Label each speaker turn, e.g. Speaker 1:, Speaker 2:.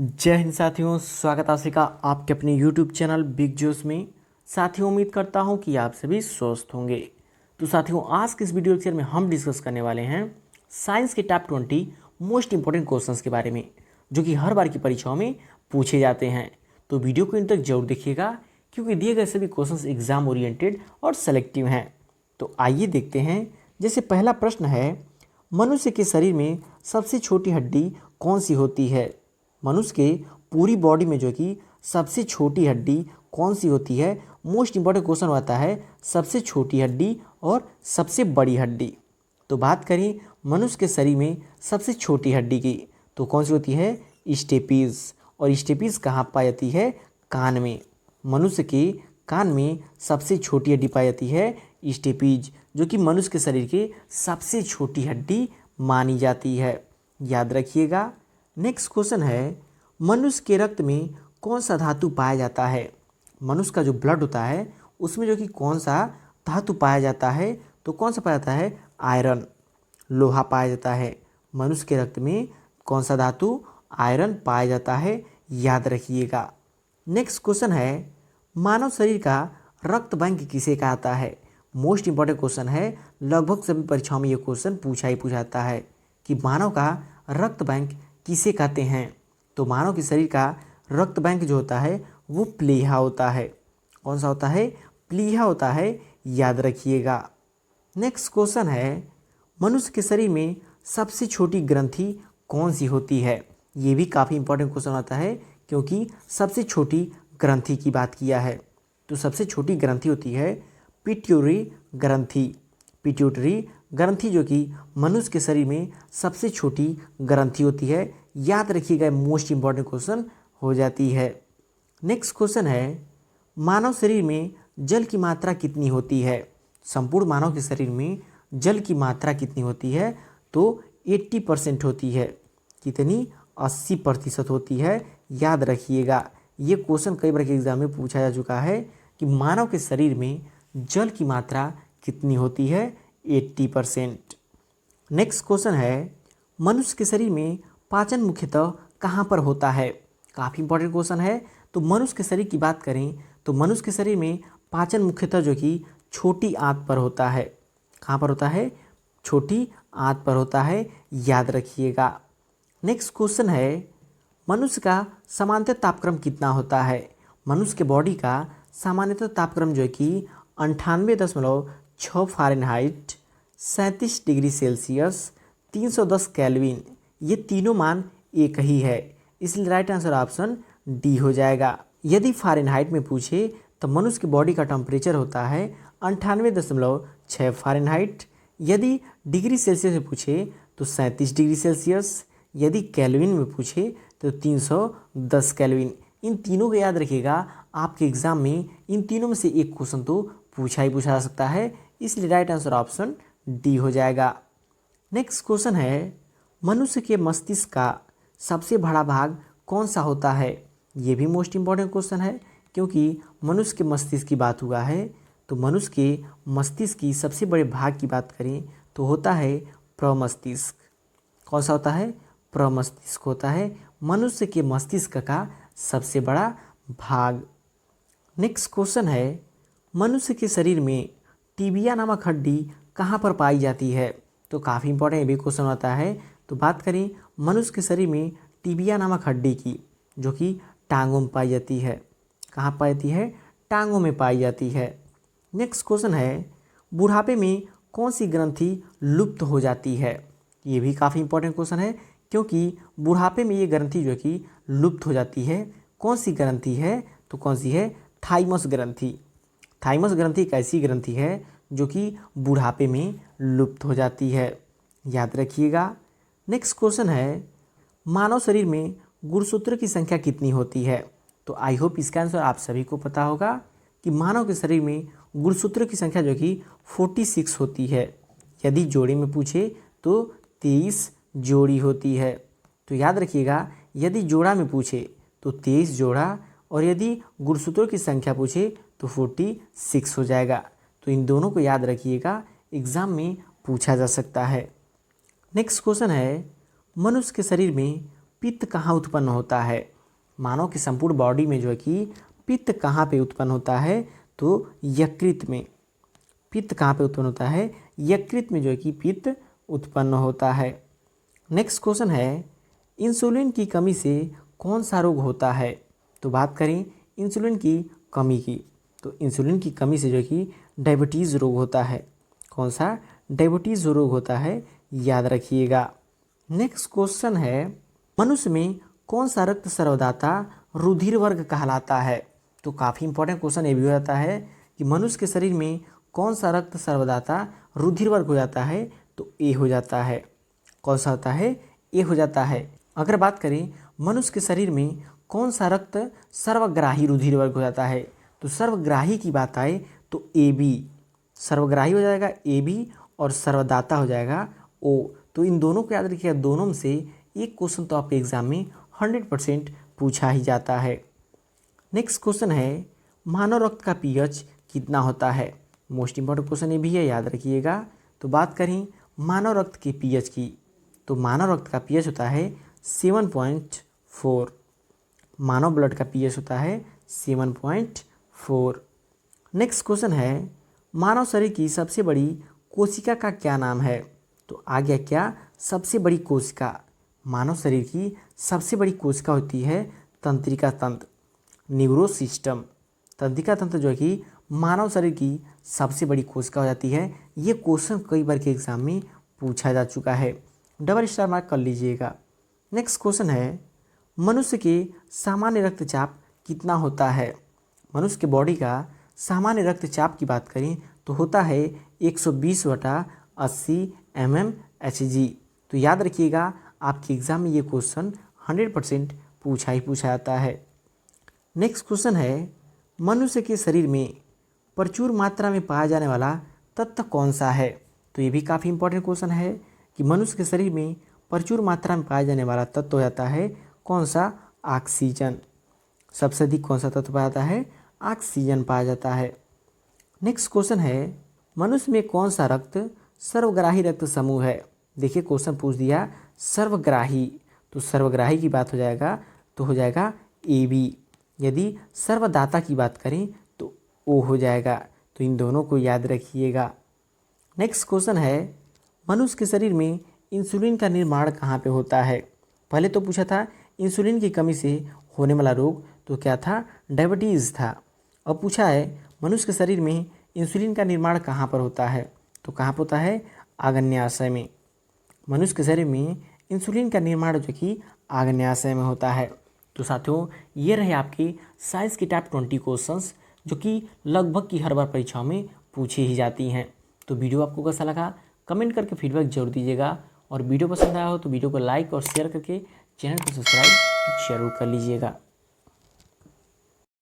Speaker 1: जय हिंद साथियों, स्वागत है आपका आपके अपने YouTube चैनल बिग जोश में। साथियों, उम्मीद करता हूं कि आप सभी स्वस्थ होंगे। तो साथियों, आज के इस वीडियो लेक्चर में हम डिस्कस करने वाले हैं साइंस के टॉप 20 मोस्ट इंपॉर्टेंट क्वेश्चंस के बारे में, जो कि हर बार की परीक्षाओं में पूछे जाते हैं। तो वीडियो को इन तक जरूर देखिएगा, क्योंकि दिए गए सभी क्वेश्चंस एग्जाम ओरिएंटेड और सेलेक्टिव हैं। तो आइए देखते हैं। जैसे पहला प्रश्न है, मनुष्य के शरीर में सबसे छोटी हड्डी कौन सी होती है? मनुष्य के पूरी बॉडी में जो कि सबसे छोटी हड्डी कौन सी होती है? मोस्ट इंपॉर्टेंट क्वेश्चन आता है सबसे छोटी हड्डी और सबसे बड़ी हड्डी। तो बात करें मनुष्य के शरीर में सबसे छोटी हड्डी की, तो कौन सी होती है? स्टेपीज। और स्टेपीज कहाँ पाई जाती है? कान में। मनुष्य के कान में सबसे छोटी हड्डी पाई जाती है स्टेपीज, जो कि मनुष्य के शरीर के सबसे छोटी हड्डी मानी जाती है। याद रखिएगा। नेक्स्ट क्वेश्चन है, मनुष्य के रक्त में कौन सा धातु पाया जाता है? मनुष्य का जो ब्लड होता है उसमें जो कि कौन सा धातु पाया जाता है? तो कौन सा पाया जाता है? आयरन, लोहा पाया जाता है। मनुष्य के रक्त में कौन सा धातु? आयरन पाया जाता है। याद रखिएगा। नेक्स्ट क्वेश्चन है, मानव शरीर का रक्त बैंक किसे कहता है? मोस्ट इंपॉर्टेंट क्वेश्चन है, लगभग सभी परीक्षाओं में ये क्वेश्चन पूछा जाता है कि मानव का रक्त बैंक किसे कहते हैं? तो मानव के शरीर का रक्त बैंक जो होता है वो प्लीहा होता है। कौन सा होता है? प्लीहा होता है। याद रखिएगा। नेक्स्ट क्वेश्चन है, मनुष्य के शरीर में सबसे छोटी ग्रंथि कौन सी होती है? ये भी काफ़ी इंपॉर्टेंट क्वेश्चन आता है, क्योंकि सबसे छोटी ग्रंथि की बात किया है। तो सबसे छोटी ग्रंथि होती है पिट्यूटरी ग्रंथि। पिट्यूटरी ग्रंथि जो कि मनुष्य के शरीर में सबसे छोटी ग्रंथि होती है। याद रखिएगा, मोस्ट इंपॉर्टेंट क्वेश्चन हो जाती है। नेक्स्ट क्वेश्चन है, मानव शरीर में जल की मात्रा कितनी होती है? संपूर्ण मानव के शरीर में जल की मात्रा कितनी होती है? तो 80% होती है। कितनी? 80% होती है। याद रखिएगा। ये क्वेश्चन कई बार के एग्जाम में पूछा जा चुका है कि मानव के शरीर में जल की मात्रा कितनी होती है? 80%। नेक्स्ट क्वेश्चन है, मनुष्य के शरीर में पाचन मुख्यतः कहाँ पर होता है? काफ़ी इंपॉर्टेंट क्वेश्चन है। तो मनुष्य के शरीर की बात करें तो मनुष्य के शरीर में पाचन मुख्यतः जो कि छोटी आंत पर होता है। कहाँ पर होता है? छोटी आंत पर होता है। याद रखिएगा। नेक्स्ट क्वेश्चन है, मनुष्य का सामान्यतः तापक्रम कितना होता है? मनुष्य के बॉडी का सामान्यतः तापक्रम जो कि 98.6 फ़ारेनहाइट, 37 डिग्री सेल्सियस, 310 केल्विन, ये तीनों मान एक ही है। इसलिए राइट आंसर ऑप्शन डी हो जाएगा। यदि फ़ारेनहाइट में पूछे तो मनुष्य की बॉडी का टेम्परेचर होता है 98.6 फ़ारेनहाइट। यदि डिग्री सेल्सियस में पूछे तो 37 डिग्री सेल्सियस। यदि केल्विन में पूछे तो 310 केल्विन। इन तीनों को याद रखिएगा। आपके एग्जाम में इन तीनों में से एक क्वेश्चन तो पूछा जा सकता है। इसलिए राइट आंसर ऑप्शन डी हो जाएगा। नेक्स्ट क्वेश्चन है, मनुष्य के मस्तिष्क का सबसे बड़ा भाग कौन सा होता है? ये भी मोस्ट इंपॉर्टेंट क्वेश्चन है, क्योंकि मनुष्य के मस्तिष्क की बात हुआ है। तो मनुष्य के मस्तिष्क की सबसे बड़े भाग की बात करें तो होता है प्रमस्तिष्क। कौन सा होता है? प्रमस्तिष्क होता है मनुष्य के मस्तिष्क का सबसे बड़ा भाग। नेक्स्ट क्वेश्चन है, मनुष्य के शरीर में टिबिया नामक हड्डी कहाँ पर पाई जाती है? तो काफ़ी इंपॉर्टेंट भी क्वेश्चन आता है। तो बात करें मनुष्य के शरीर में टिबिया नामक हड्डी की, जो कि टांगों में पाई जाती है। कहाँ पाई जाती है? टांगों में पाई जाती है। नेक्स्ट क्वेश्चन है, बुढ़ापे में कौन सी ग्रंथि लुप्त हो जाती है? ये भी काफ़ी इंपॉर्टेंट क्वेश्चन है, क्योंकि बुढ़ापे में ये ग्रंथि जो कि लुप्त हो जाती है। कौन सी ग्रंथि है? तो कौन सी है? थाइमस ग्रंथि। थाइमस ग्रंथि एक ऐसी ग्रंथि है जो कि बुढ़ापे में लुप्त हो जाती है। याद रखिएगा। नेक्स्ट क्वेश्चन है, मानव शरीर में गुणसूत्र की संख्या कितनी होती है? तो आई होप इसका आंसर आप सभी को पता होगा कि मानव के शरीर में गुणसूत्र की संख्या जो कि 46 होती है। यदि जोड़ी में पूछे तो 23 जोड़ी होती है। तो याद रखिएगा, यदि जोड़ा में पूछे तो 23 जोड़ा, और यदि गुणसूत्रों की संख्या पूछे तो 46 हो जाएगा। तो इन दोनों को याद रखिएगा, एग्जाम में पूछा जा सकता है। नेक्स्ट क्वेश्चन है, मनुष्य के शरीर में पित्त कहाँ उत्पन्न होता है? मानव की संपूर्ण बॉडी में जो है कि पित्त कहाँ पे उत्पन्न होता है? तो यकृत में। पित्त कहाँ पे उत्पन्न होता है? यकृत में जो है कि पित्त उत्पन्न होता है। नेक्स्ट क्वेश्चन है, इंसुलिन की कमी से कौन सा रोग होता है? तो बात करें इंसुलिन की कमी की, तो इंसुलिन की कमी से जो है कि डायबिटीज़ रोग होता है। कौन सा? डायबिटीज़ रोग होता है, याद रखिएगा। नेक्स्ट क्वेश्चन है, मनुष्य में कौन सा रक्त सर्वदाता रुधिर वर्ग कहलाता है? तो काफ़ी इंपॉर्टेंट क्वेश्चन ये भी हो जाता है कि मनुष्य के शरीर में कौन सा रक्त सर्वदाता रुधिर वर्ग हो जाता है? तो ए हो जाता है। कौन सा होता है? ए हो जाता है। अगर बात करें मनुष्य के शरीर में कौन सा रक्त सर्वग्राही रुधिर वर्ग हो जाता है? तो सर्वग्राही की बात आए तो ए बी। सर्वग्राही हो जाएगा ए बी और सर्वदाता हो जाएगा ओ। तो इन दोनों को याद रखिएगा, दोनों में से एक क्वेश्चन तो आपके एग्जाम में 100% पूछा ही जाता है। नेक्स्ट क्वेश्चन है, मानव रक्त का पीएच कितना होता है? मोस्ट इंपॉर्टेंट क्वेश्चन ये भी है, याद रखिएगा। तो बात करें मानव रक्त के पीएच की, तो मानव रक्त का पीएच होता है 7.4। मानव ब्लड का पीएच होता है 7.4। नेक्स्ट क्वेश्चन है, मानव शरीर की सबसे बड़ी कोशिका का क्या नाम है? तो आ गया क्या? सबसे बड़ी कोशिका। मानव शरीर की सबसे बड़ी कोशिका होती है तंत्रिका तंत्र, न्यूरोस सिस्टम। तंत्रिका तंत्र जो है कि मानव शरीर की सबसे बड़ी कोशिका हो जाती है। ये क्वेश्चन कई बार के एग्जाम में पूछा जा चुका है, डबल स्टार मार्क कर लीजिएगा। नेक्स्ट क्वेश्चन है, मनुष्य के सामान्य रक्तचाप कितना होता है? मनुष्य के बॉडी का सामान्य रक्तचाप की बात करें तो होता है 120/80 mmHg। तो याद रखिएगा, आपके एग्जाम में ये क्वेश्चन 100% पूछा ही पूछा जाता है। नेक्स्ट क्वेश्चन है, मनुष्य के शरीर में प्रचुर मात्रा में पाया जाने वाला तत्व कौन सा है? तो ये भी काफ़ी इंपॉर्टेंट क्वेश्चन है कि मनुष्य के शरीर में प्रचुर मात्रा में पाया जाने वाला तत्व हो जाता है कौन सा? ऑक्सीजन। सबसे अधिक कौन सा तत्व पाया जाता है? ऑक्सीजन पाया जाता है। नेक्स्ट क्वेश्चन है, मनुष्य में कौन सा रक्त सर्वग्राही रक्त समूह है? देखिए क्वेश्चन पूछ दिया सर्वग्राही, तो सर्वग्राही की बात हो जाएगा तो हो जाएगा ए बी। यदि सर्वदाता की बात करें तो ओ हो जाएगा। तो इन दोनों को याद रखिएगा। नेक्स्ट क्वेश्चन है, मनुष्य के शरीर में इंसुलिन का निर्माण कहाँ पे होता है? पहले तो पूछा था इंसुलिन की कमी से होने वाला रोग, तो क्या था? डायबिटीज़ था। अब पूछा है मनुष्य के शरीर में इंसुलिन का निर्माण कहाँ पर होता है? तो कहाँ पर होता है? आग्नेयाशय में। मनुष्य के शरीर में इंसुलिन का निर्माण जो कि आग्नेयाशय में होता है। तो साथियों, ये रहे आपके साइंस की टॉप 20 क्वेश्चंस जो कि लगभग की हर बार परीक्षाओं में पूछी ही जाती हैं। तो वीडियो आपको कैसा लगा कमेंट करके फीडबैक जरूर दीजिएगा, और वीडियो पसंद आया हो तो वीडियो को लाइक और शेयर करके चैनल को सब्सक्राइब जरूर कर लीजिएगा।